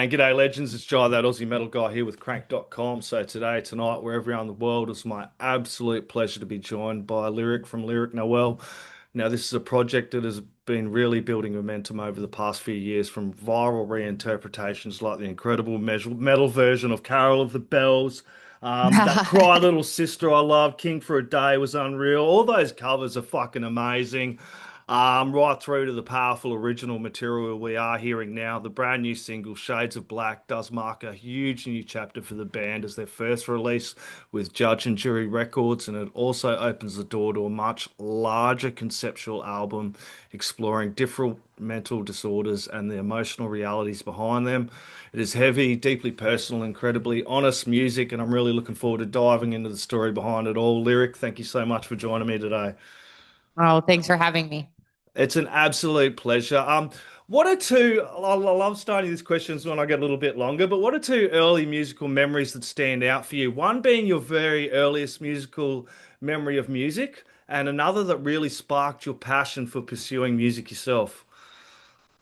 G'day legends, it's Jai, that Aussie metal guy here with Crannk.com. So tonight, wherever you are in the world, it's my absolute pleasure to be joined by Lyric from Lyric Noel. Now, this is a project that has been really building momentum over the past few years, from viral reinterpretations like the incredible metal version of Carol of the Bells, that Cry Little Sister I love, King for a Day was unreal. All those covers are fucking amazing. Right through to the powerful original material we are hearing now. The brand new single, Shades of Black, does mark a huge new chapter for the band as their first release with Judge and Jury Records, and it also opens the door to a much larger conceptual album exploring different mental disorders and the emotional realities behind them. It is heavy, deeply personal, incredibly honest music, and I'm really looking forward to diving into the story behind it all. Lyric, thank you so much for joining me today. Oh, thanks for having me. It's an absolute pleasure. What are two, I love starting these questions when I get a little bit longer, but what are two early musical memories that stand out for you? One being your very earliest musical memory of music, and another that really sparked your passion for pursuing music yourself.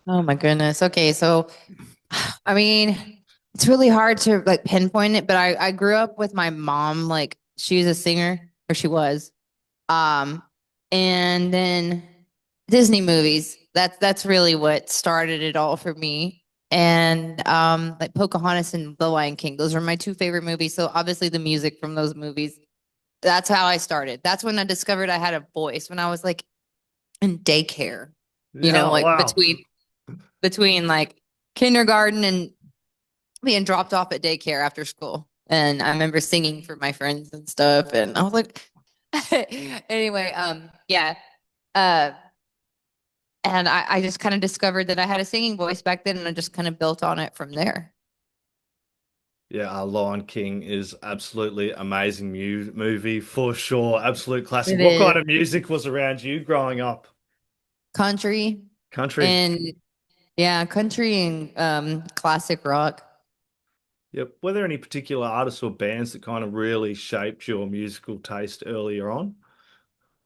Oh my goodness. Okay, so I mean, it's really hard to like pinpoint it, but I grew up with my mom, like she was a singer, or she was. Um, and then Disney movies. That's really what started it all for me. And like Pocahontas and The Lion King. Those are my two favorite movies. So obviously the music from those movies. That's how I started. That's when I discovered I had a voice when I was like in daycare, Yeah, like wow. between like kindergarten and being dropped off at daycare after school. And I remember singing for my friends and stuff. And I was like, anyway, yeah. Uh, and I just kind of discovered that I had a singing voice back then, and I just kind of built on it from there. Yeah, Lion King is absolutely amazing mu movie for sure. Absolute classic. It What kind is of music was around you growing up? country Country. and yeah, country and classic rock. Yep. Were there any particular artists or bands that kind of really shaped your musical taste earlier on?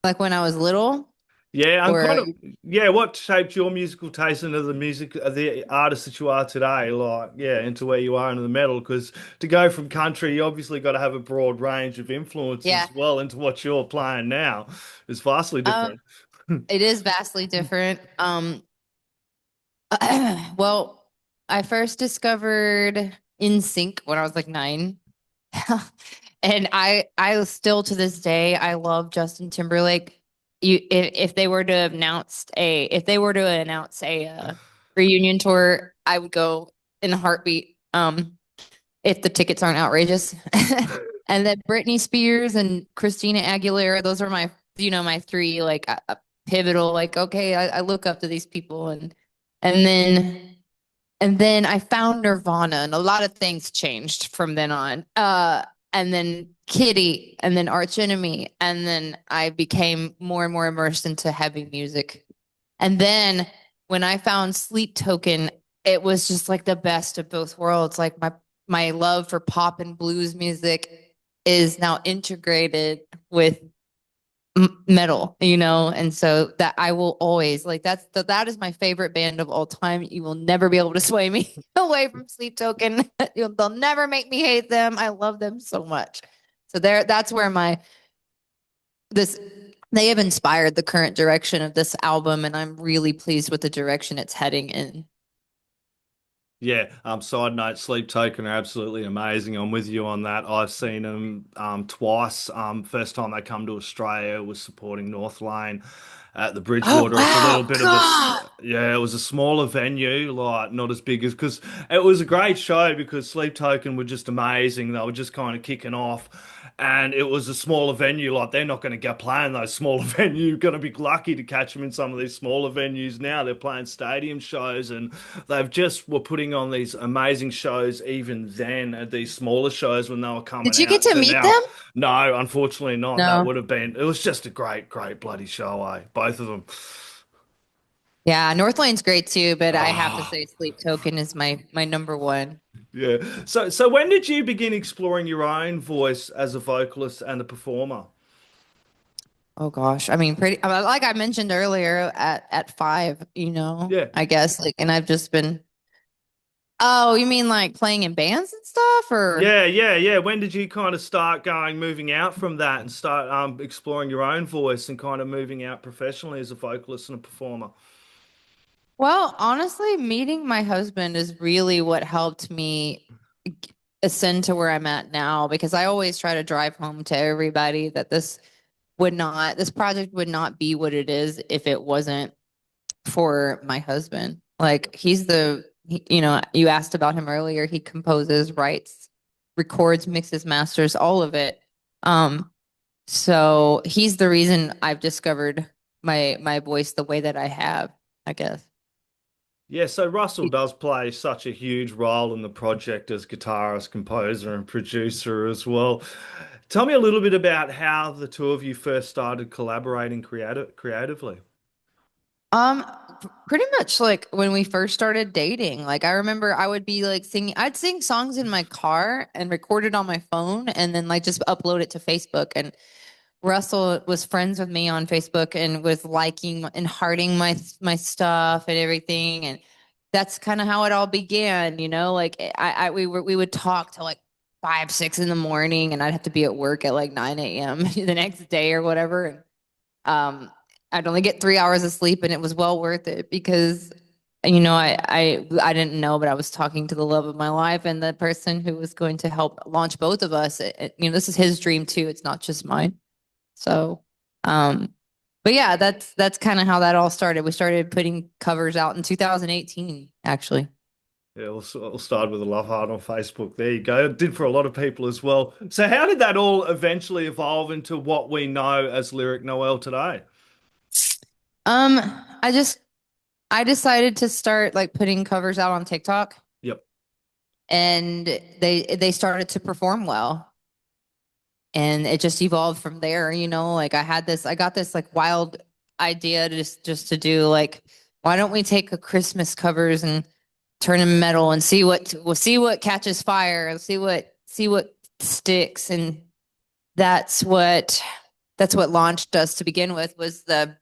Like when I was little, Yeah, I'm or kind of, yeah, what shaped your musical taste into the music, the artist that you are today? Like, yeah, into where you are into the metal? Because to go from country, you obviously got to have a broad range of influences yeah. well into what you're playing now is vastly Um, different. it is vastly different. Well, I first discovered In Sync when I was like 9. And I still to this day I love Justin Timberlake. If they were to announce a reunion tour, I would go in a heartbeat. If the tickets aren't outrageous. And then Britney Spears and Christina Aguilera, those are my three like pivotal, like, okay, I look up to these people. And then I found Nirvana, and a lot of things changed from then on. And then Kitty, and then Arch Enemy, and then I became more and more immersed into heavy music. And then when I found Sleep Token, it was just like the best of both worlds. Like my love for pop and blues music is now integrated with metal, and so that I will always like that is my favorite band of all time. You will never be able to sway me away from Sleep Token. They'll never make me hate them. I love them so much. So that's where my this they have inspired the current direction of this album, and I'm really pleased with the direction it's heading in. Yeah, side note, Sleep Token are absolutely amazing. I'm with you on that. I've seen them twice. First time they come to Australia was supporting North Lane at the Oh Bridgewater. It's a little wow, bit of God. yeah, it was a smaller venue, like not as big as because it was a great show because Sleep Token were just amazing. They were just kind of kicking off. And it was a smaller venue, like they're not going to go playing those smaller venues. You're going to be lucky to catch them in some of these smaller venues now. They're playing stadium shows, and they've just were putting on these amazing shows even then at these smaller shows when they were Did coming you get out to to meet now. them? No, unfortunately not. That No. would have been, it was just a great, great bloody show, eh? Both of them. Yeah, North Lane's great too, but I have to Oh, say Sleep Token is my number one. yeah. So when did you begin exploring your own voice as a vocalist and a performer? Oh gosh. I mean, like I mentioned earlier at 5, Yeah. I guess like, and I've just been Oh, you mean like playing in bands and stuff, or? Yeah, yeah, yeah. When did you kind of start moving out from that and start exploring your own voice and kind of moving out professionally as a vocalist and a performer? Well, honestly, meeting my husband is really what helped me ascend to where I'm at now because I always try to drive home to everybody that this project would not be what it is if it wasn't for my husband. Like you asked about him earlier. He composes, writes, records, mixes, masters, all of it. Um, so he's the reason I've discovered my voice the way that I have, I guess. Yeah, so Russell does play such a huge role in the project as guitarist, composer, and producer as well. Tell me a little bit about how the two of you first started collaborating creatively. Pretty much like when we first started dating. Like I remember I would be like I'd sing songs in my car and record it on my phone and then like just upload it to Facebook. And Russell was friends with me on Facebook and was liking and hearting my stuff and everything. And that's kind of how it all began, Like we would talk till like 5, 6 in the morning, and I'd have to be at work at like 9 a.m. the next day or whatever. And I'd only get 3 hours of sleep, and it was well worth it because I didn't know, but I was talking to the love of my life and the person who was going to help launch both of us. This is his dream too. It's not just mine. So, um, but yeah, that's kind of how that all started. We started putting covers out in 2018, actually. Yeah, we'll start with a love heart on Facebook. There you go. It did for a lot of people as well. So how did that all eventually evolve into what we know as Lyric Noel today? Um, I just I decided to start like putting covers out on TikTok, Yep. and they started to perform well, and it just evolved from there. Like I got this like wild idea to just to do like, why don't we take a Christmas covers and turn them metal and we'll see what catches fire, and see what sticks, and that's what that's what launched us to begin with was the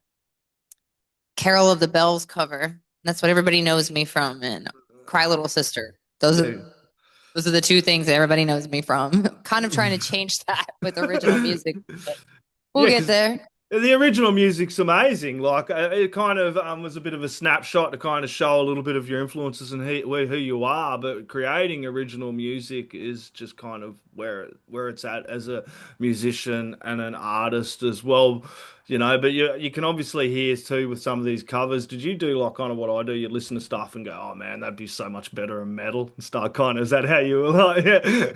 Carol of the Bells cover. That's what everybody knows me from, and Cry Little Sister. Yeah. Those are the two things that everybody knows me from. Kind of trying to change that with original music, but we'll Yeah, get because there. the original music's amazing. Like it kind of was a bit of a snapshot to kind of show a little bit of your influences and who you are. But creating original music is just kind of where it's at as a musician and an artist as well. But you can obviously hear too with some of these covers. Did you do like kind of what I do? You listen to stuff and go, "Oh man, that'd be so much better in metal." And start kind of, is that how you were like? Yeah.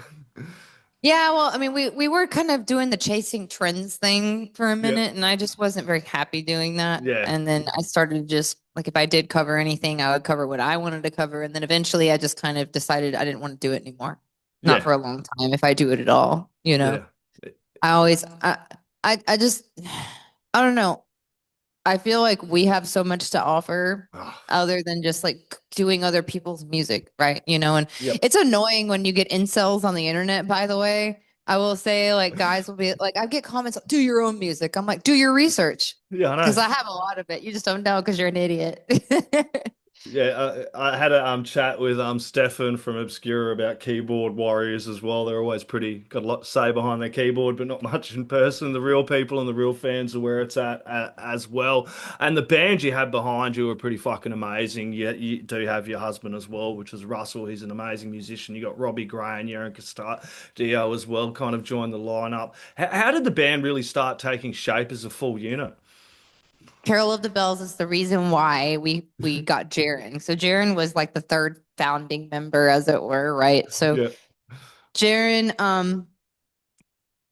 Yeah, well, I mean, we were kind of doing the chasing trends thing for a Yeah. minute, and I just wasn't very happy doing that. Yeah. And then I started just like if I did cover anything, I would cover what I wanted to cover, and then eventually I just kind of decided I didn't want to do it anymore. Not Yeah. for a long time, if I do it at all. Yeah. I always I just I don't know. I feel like we have so much to offer Ah, other than just like doing other people's music, right? And yep. it's annoying when you get incels on the internet, by the way. I will say, like, guys will be like, I get comments, do your own music. I'm like, do your research Yeah, I because know. I have a lot of it. You just don't know because you're an idiot. Yeah, I had a chat with Stefan from Obscura about keyboard warriors as well. They're always pretty got a lot to say behind their keyboard, but not much in person. The real people and the real fans are where it's at as well. And the band you had behind you are pretty fucking amazing. You do have your husband as well, which is Russell. He's an amazing musician. You got Robbie Gray and Aaron Castillo as well, kind of joined the lineup. How did the band really start taking shape as a full unit? Carol of the Bells is the reason why we got Jaren. So Jaren was like the third founding member, as it were, right? So Yeah, Jaren,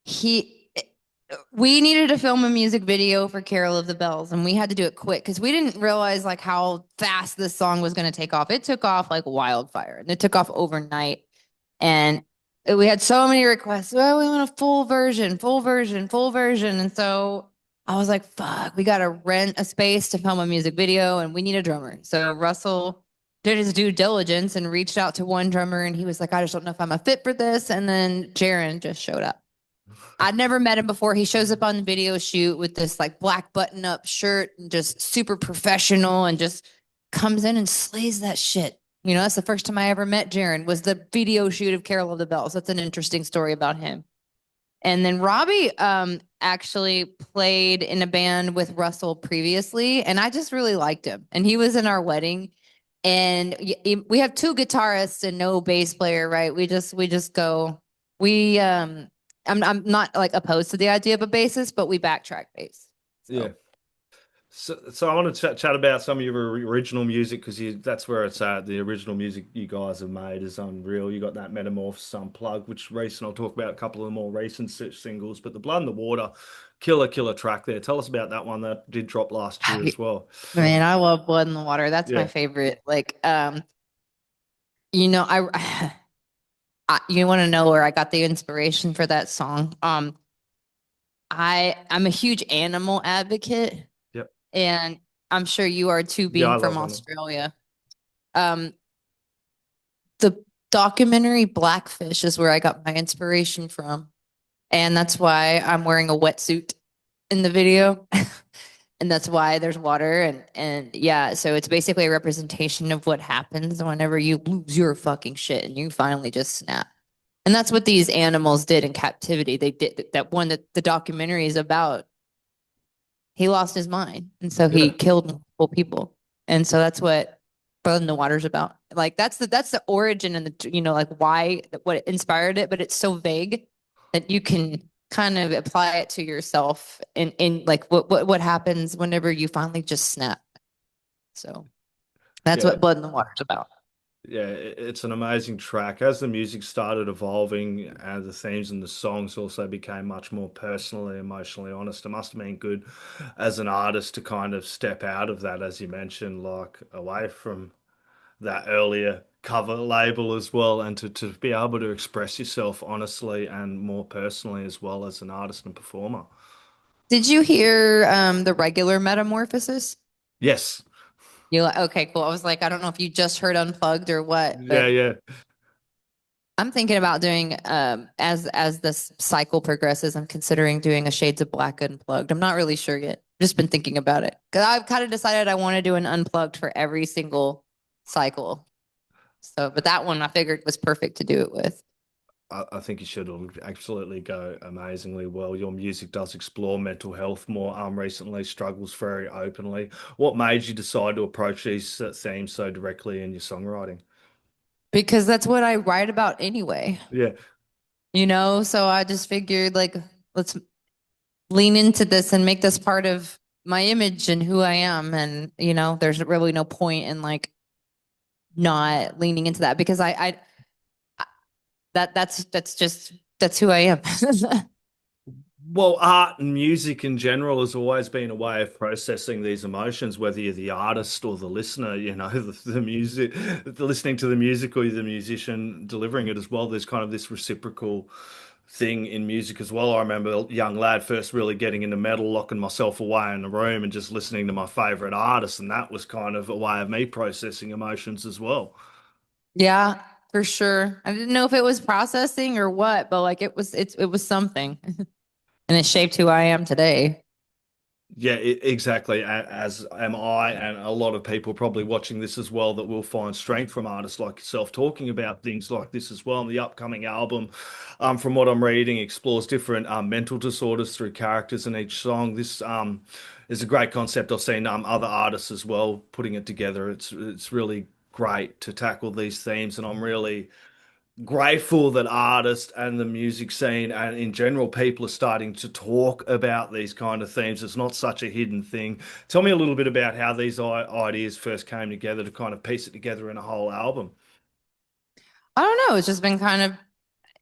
he we needed to film a music video for Carol of the Bells, and we had to do it quick because we didn't realize like how fast this song was going to take off. It took off like wildfire, and it took off overnight. And we had so many requests. Well, we want a full version, full version, full version. And so I was like, fuck, we got to rent a space to film a music video, and we need a drummer. So Russell did his due diligence and reached out to one drummer, and he was like, I just don't know if I'm a fit for this. And then Jaron just showed up. I'd never met him before. He shows up on the video shoot with this like black button up shirt and just super professional and just comes in and slays that shit. That's the first time I ever met Jaron was the video shoot of Carol of the Bells. That's an interesting story about him. And then Robbie actually played in a band with Russell previously, and I just really liked him. And he was in our wedding. And we have two guitarists and no bass player, right? We just go. We I'm not like opposed to the idea of a bassist, but we backtrack bass. Yeah. So So I want to chat about some of your original music because that's where it's at. The original music you guys have made is unreal. You got that Metamorphosis Unplugged, which recent I'll talk about a couple of the more recent singles, but the Blood and the Water, killer track there. Tell us about that one that did drop last year as well. man, I love Blood in the Water. That's my Yeah, favorite. Like I you want to know where I got the inspiration for that song? I'm a huge animal advocate, yep, and I'm sure you are too, yeah. I being from love them. Australia. Um, the documentary Blackfish is where I got my inspiration from, and that's why I'm wearing a wetsuit in the video. And that's why there's water and yeah, so it's basically a representation of what happens whenever you lose your fucking shit and you finally just snap. And that's what these animals did in captivity. They did that one that the documentary is about. He lost his mind, and so he Yeah, killed multiple people. And so that's what Blood in the Water's about. Like that's the origin and the like why what inspired it, but it's so vague that you can kind of apply it to yourself in like what happens whenever you finally just snap. So that's yeah. what Blood in the Water's about. Yeah, it's an amazing track. As the music started evolving and the themes and the songs also became much more personally, emotionally honest, it must have been good as an artist to kind of step out of that, as you mentioned, like away from that earlier cover label as well, and to be able to express yourself honestly and more personally as well as an artist and performer. Did you hear the regular Metamorphosis? Yes. You like, okay, cool. I was like, I don't know if you just heard Unplugged or what, Yeah, but yeah. I'm thinking about doing as this cycle progresses, I'm considering doing a Shades of Black Unplugged. I'm not really sure yet. Just been thinking about it because I've kind of decided I want to do an Unplugged for every single cycle. So, but that one I figured was perfect to do it with. I think you should absolutely go amazingly well. Your music does explore mental health more recently, struggles very openly. What made you decide to approach these themes so directly in your songwriting? Because that's what I write about anyway, Yeah, So I just figured like let's lean into this and make this part of my image and who I am, and there's really no point in like not leaning into that because that's who I am. well, art and music in general has always been a way of processing these emotions, whether you're the artist or the listener, the music, the listening to the music or you're the musician delivering it as well. There's kind of this reciprocal thing in music as well. I remember a young lad first really getting into metal, locking myself away in the room and just listening to my favorite artist, and that was kind of a way of me processing emotions as well. Yeah, for sure. I didn't know if it was processing or what, but like it was something. And it shaped who I am today. Yeah, exactly. As am I, and a lot of people probably watching this as well that will find strength from artists like yourself talking about things like this as well. And the upcoming album, from what I'm reading, explores different mental disorders through characters in each song. This is a great concept. I've seen other artists as well putting it together. It's really great to tackle these themes, and I'm really grateful that artists and the music scene and in general people are starting to talk about these kind of themes. It's not such a hidden thing. Tell me a little bit about how these ideas first came together to kind of piece it together in a whole album. I don't know. It's just been kind of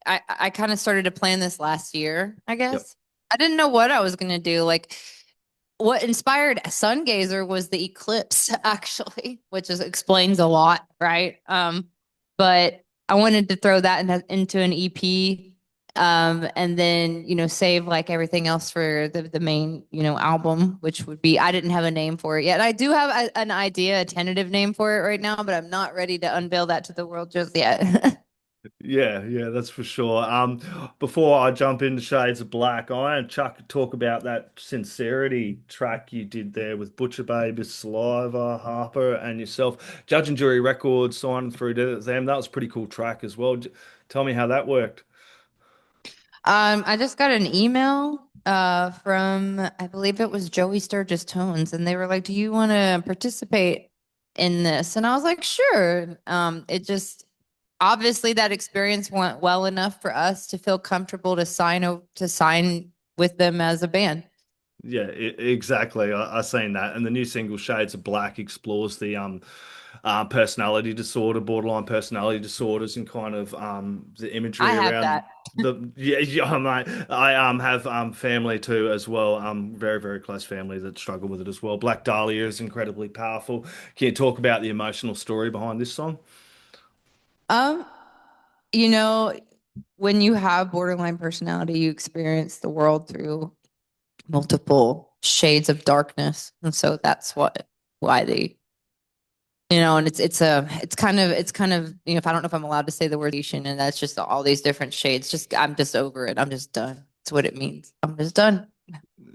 I kind of started to plan this last year, I Yep. guess. I didn't know what I was gonna do. Like what inspired Sun Gazer was the eclipse, actually, which explains a lot, right? But I wanted to throw that into an EP, and then save like everything else for the main album, which would be I didn't have a name for it yet. I do have an idea, a tentative name for it right now, but I'm not ready to unveil that to the world just yet. Yeah, yeah, that's for sure. Before I jump into Shades of Black, I want to talk about that Sincerity track you did there with Butcher Baby, Saliva, Harper, and yourself. Judge and Jury Records signed through to them. That was a pretty cool track as well. Tell me how that worked. I just got an email from I believe it was Joey Sturgis Tones, and they were like, "Do you want to participate in this?" And I was like, "Sure." It just obviously that experience went well enough for us to feel comfortable to sign with them as a band. Yeah, exactly. I seen that, and the new single "Shades of Black" explores the personality disorder, borderline personality disorders, and kind of the I imagery have around that. the yeah, yeah mate. I have family too as well. Very very close family that struggle with it as well. Black Dahlia is incredibly powerful. Can you talk about the emotional story behind this song? Um, you know, when you have borderline personality, you experience the world through multiple shades of darkness. And so that's why they and it's kind of if I don't know if I'm allowed to say the word Asian, and that's just all these different shades. Just I'm just over it. I'm just done. That's what it means. I'm just done.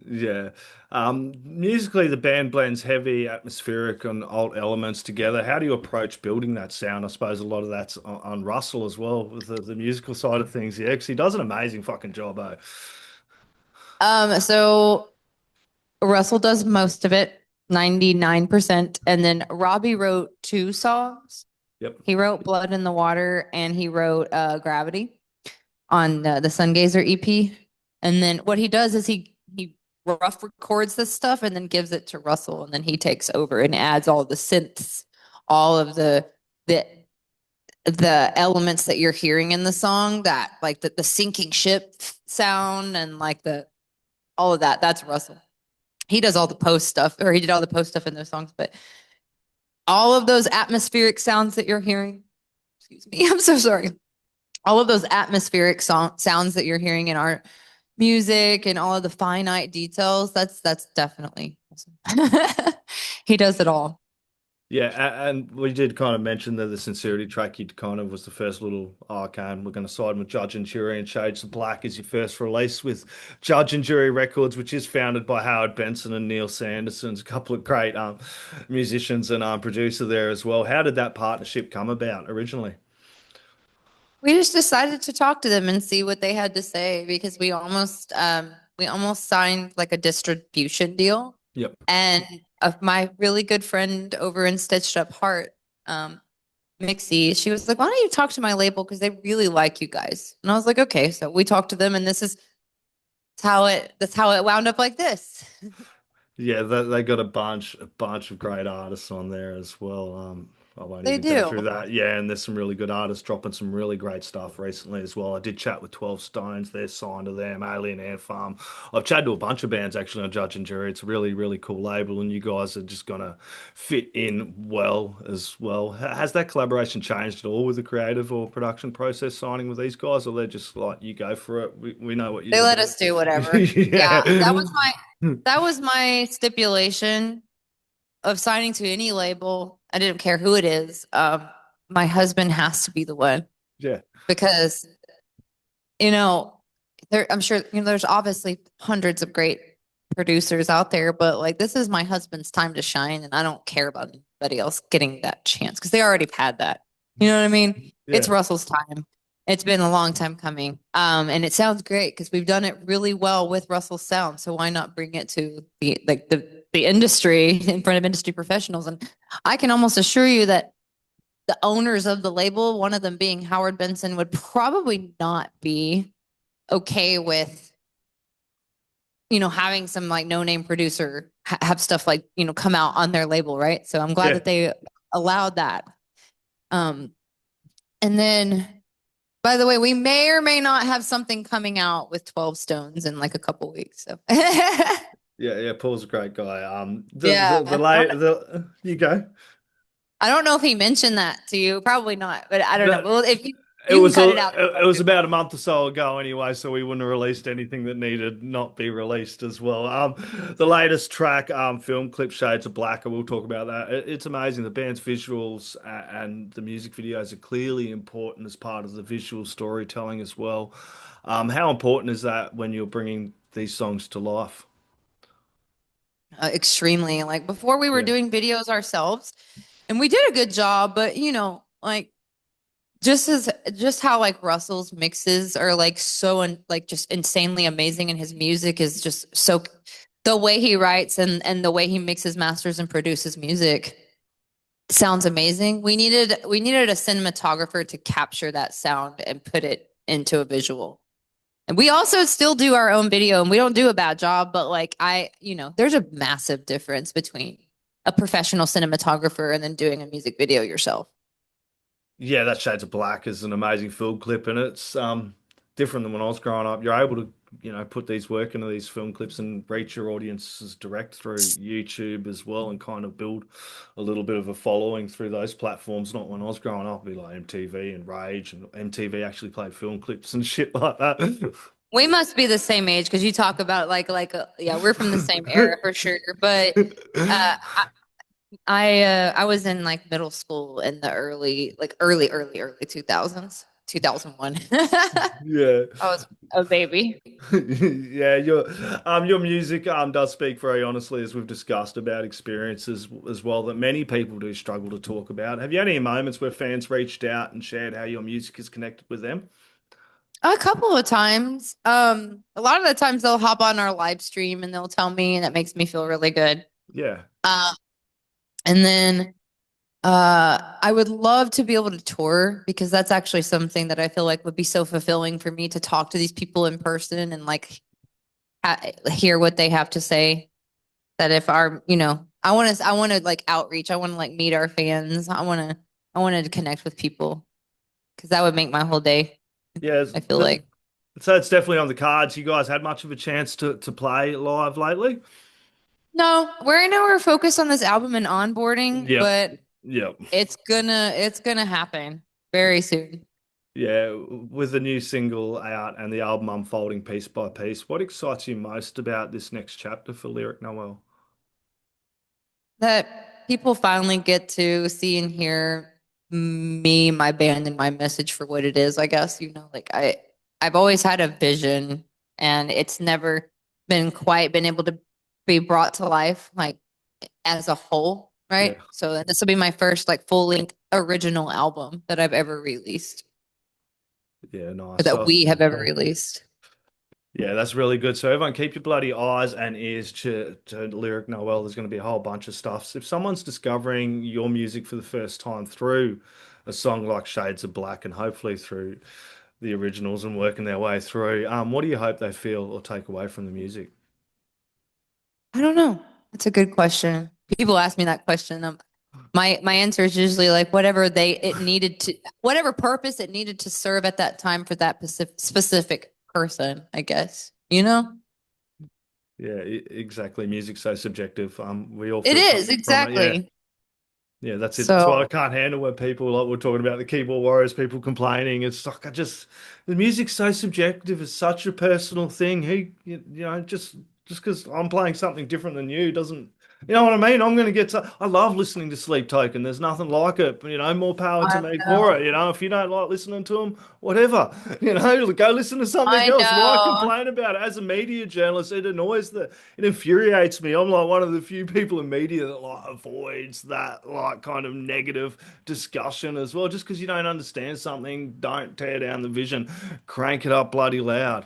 Yeah. Musically, the band blends heavy, atmospheric, and alt elements together. How do you approach building that sound? I suppose a lot of that's on Russell as well, with the musical side of things. Yeah, because he does an amazing fucking job, eh? So Russell does most of it, 99%. And then Robbie wrote two songs. Yep. He wrote Blood in the Water and he wrote Gravity on the Sun Gazer EP. And then what he does is he rough records this stuff and then gives it to Russell, and then he takes over and adds all the synths, all of the the elements that you're hearing in the song, that like the sinking ship sound and like the all of that. That's Russell. He does all the post stuff, or he did all the post stuff in those songs, but all of those atmospheric sounds that you're hearing, excuse me, I'm so sorry. All of those atmospheric sounds that you're hearing in our music and all of the finite details, that's definitely awesome. He does it all. Yeah, and we did kind of mention that the Sincerity track you kind of was the first little arcane. We're going to side with Judge and Jury, and Shades of Black is your first release with Judge and Jury Records, which is founded by Howard Benson and Neil Sanderson's a couple of great musicians and producer there as well. How did that partnership come about originally? We just decided to talk to them and see what they had to say, because we almost signed like a distribution deal. Yep. And of my really good friend over in Stitched Up Heart, um, Mixie, she was like, "Why don't you talk to my label, because they really like you guys?" And I was like, "Okay." So we talked to them, and this is that's how it wound up like this. Yeah, they got a bunch of great artists on there as well. I won't They even go do. through that. Yeah, and there's some really good artists dropping some really great stuff recently as well. I did chat with 12 Stones, they're signed to them, Alien Ant Farm. I've chatted to a bunch of bands actually on Judge and Jury. It's a really, really cool label, and you guys are just gonna fit in well as well. Has that collaboration changed at all with the creative or production process signing with these guys, or they're just like, you go for it, we know what They you're let doing? us do whatever. Yeah, that Yeah. was my stipulation of signing to any label. I didn't care who it is. My husband has to be the one, Yeah. because you know I'm sure there's obviously hundreds of great producers out there, but like this is my husband's time to shine, and I don't care about anybody else getting that chance because they already had that. You know what I mean? It's Yeah. Russell's time. It's been a long time coming. And it sounds great because we've done it really well with Russell's sound. So why not bring it to the industry in front of industry professionals? And I can almost assure you that the owners of the label, one of them being Howard Benson, would probably not be okay with having some like no name producer have stuff like come out on their label, right? So I'm glad Yeah. that they allowed that. Um, and then, by the way, we may or may not have something coming out with 12 Stones in like a couple weeks. So Yeah, yeah, Paul's a great guy. yeah, You go. I don't know if he mentioned that to you. Probably not, but I don't know. No, Well, if you It You can was cut it out. it was about a month or so ago anyway, so we wouldn't have released anything that needed not be released as well. The latest track, film clip Shades of Black, I will talk about that. It's amazing. The band's visuals and the music videos are clearly important as part of the visual storytelling as well. How important is that when you're bringing these songs to life? Extremely. Like before we were Yeah, doing videos ourselves and we did a good job, but like just how like Russell's mixes are like like just insanely amazing and his music is just so the way he writes and the way he mixes, masters and produces music sounds amazing. We needed a cinematographer to capture that sound and put it into a visual. And we also still do our own video and we don't do a bad job, but like there's a massive difference between a professional cinematographer and then doing a music video yourself. yeah, that Shades of Black is an amazing film clip, and it's different than when I was growing up. You're able to, put these work into these film clips and reach your audiences direct through YouTube as well, and kind of build a little bit of a following through those platforms. Not when I was growing up, it'd be like MTV and Rage, and MTV actually played film clips and shit like that. We must be the same age because you talk about yeah, we're from the same era for sure. But uh, I was in like middle school in the early 2000s, 2001. I Yeah. was a baby. Yeah, your music does speak very honestly, as we've discussed, about experiences as well that many people do struggle to talk about. Have you had any moments where fans reached out and shared how your music is connected with them? A couple of times. A lot of the times they'll hop on our live stream and they'll tell me, and that makes me feel really good. Yeah, Um, and then I would love to be able to tour because that's actually something that I feel like would be so fulfilling for me to talk to these people in person and like hear what they have to say. That if I want to like outreach. I want to like meet our fans. I want to connect with people because that would make my whole day. yeah. I feel like. So it's definitely on the cards. You guys had much of a chance to play live lately? No, right now we're focused on this album and onboarding, Yep, but yep. it's gonna happen very soon. Yeah, with the new single out and the album unfolding piece by piece, what excites you most about this next chapter for Lyric Noel? That people finally get to see and hear me, my band, and my message for what it is, I guess. Like I've always had a vision and it's never been quite been able to be brought to life like as a whole, right? Yeah, So this will be my first like full length original album that I've ever released yeah, or nice. that So we have ever released. yeah, that's really good. So everyone keep your bloody eyes and ears to Lyric Noel. There's going to be a whole bunch of stuff. So if someone's discovering your music for the first time through a song like Shades of Black and hopefully through the originals and working their way through, what do you hope they feel or take away from the music? I don't know. That's a good question. People ask me that question. My answer is usually like whatever purpose it needed to serve at that time for that specific person, I guess. Yeah, exactly. Music's so subjective. We all It feel is something from it. Yeah. exactly. Yeah, that's it. That's why I So can't handle when people like we're talking about the keyboard warriors, people complaining. It's like the music's so subjective. It's such a personal thing. Just because I'm playing something different than you doesn't, you know what I mean? I'm gonna get to. I love listening to Sleep Token. There's nothing like it. But, more power to I me for it. know. If you don't like listening to them, whatever. Go listen to something I else. Why know. complain about it? As a media journalist, it infuriates me. I'm like one of the few people in media that like avoids that like kind of negative discussion as well. Just because you don't understand something, don't tear down the vision. Crank it up bloody loud.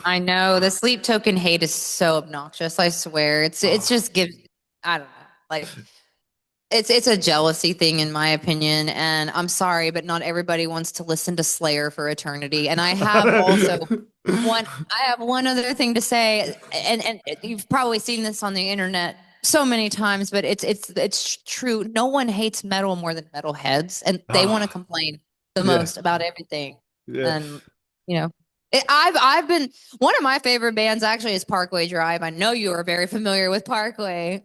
I know. The sleep token hate is so obnoxious. I swear. It's Oh. just gives I don't know. Like it's a jealousy thing in my opinion, and I'm sorry, but not everybody wants to listen to Slayer for eternity. And I have one other thing to say, and you've probably seen this on the internet so many times, but it's true. No one hates metal more than metalheads, and they want to Ah, complain the yeah, most about everything. yeah. And you know, I've been one of my favorite bands actually is Parkway Drive. I know you are very familiar with Parkway.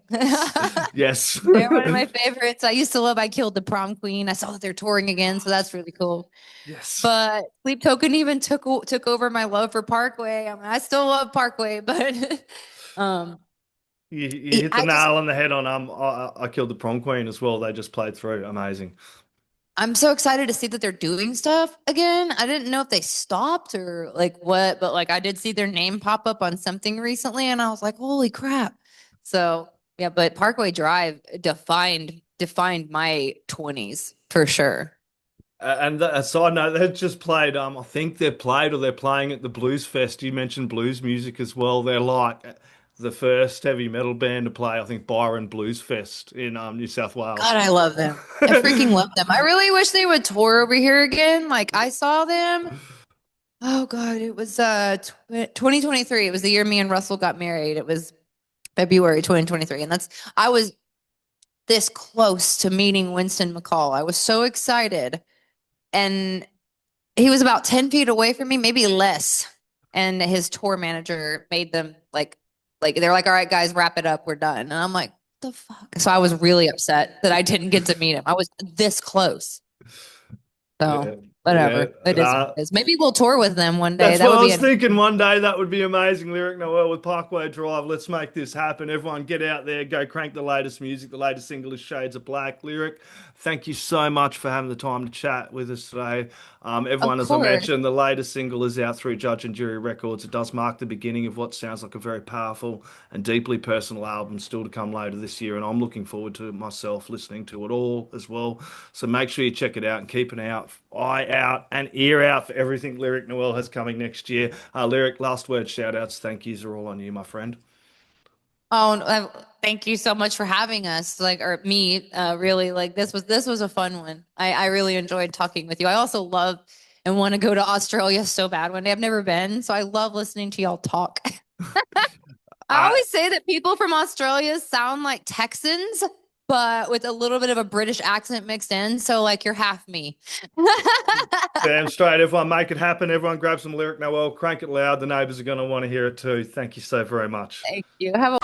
Yes. They're one of my favorites. I used to love I Killed the Prom Queen. I saw that they're touring again, so that's really cool. Yes. But Sleep Token even took over my love for Parkway. I mean, I still love Parkway, but um, You hit the I just nail on the head on I killed the prom queen as well. They just played through. Amazing. I'm so excited to see that they're doing stuff again. I didn't know if they stopped or like what, but like I did see their name pop up on something recently, and I was like, holy crap. So yeah, but Parkway Drive defined my 20s for sure. And a side note, they've just played. I think they've played or they're playing at the Blues Fest. You mentioned blues music as well. They're like the first heavy metal band to play. I think Byron Blues Fest in New South Wales. God, I love them. I freaking love them. I really wish they would tour over here again. Like I saw them. Oh God, it was 2023. It was the year me and Russell got married. It was February 2023. And I was this close to meeting Winston McCall. I was so excited. And he was about 10 feet away from me, maybe less. And his tour manager made them like they're like, all right, guys, wrap it up. We're done. And I'm like, the fuck? So I was really upset that I didn't get to meet him. I was this close. Yeah, So yeah. whatever. It is what it is. Maybe we'll tour with them one day. That's That what would I be was a thinking one day. That would be amazing. Lyric Noel with Parkway Drive. Let's make this happen. Everyone get out there, go crank the latest music. The latest single is Shades of Black. Lyric, thank you so much for having the time to chat with us today. of Everyone, as I course. mentioned, the latest single is out through Judge and Jury Records. It does mark the beginning of what sounds like a very powerful and deeply personal album still to come later this year. And I'm looking forward to it myself, listening to it all as well. So make sure you check it out and keep an eye out and ear out for everything Lyric Noel has coming next year. Lyric, last word, shout outs, thank yous are all on you, my friend. Oh, thank you so much for having us. Like, or me, really. Like, this was a fun one. I really enjoyed talking with you. I also love and want to go to Australia so bad one day. I've never been, so I love listening to y'all talk. I I always say that people from Australia sound like Texans, but with a little bit of a British accent mixed in. So, like, you're half me. Damn straight, everyone make it happen. Everyone grab some Lyric Noel, crank it loud. The neighbours are going to want to hear it too. Thank you so very much. Thank you. Have a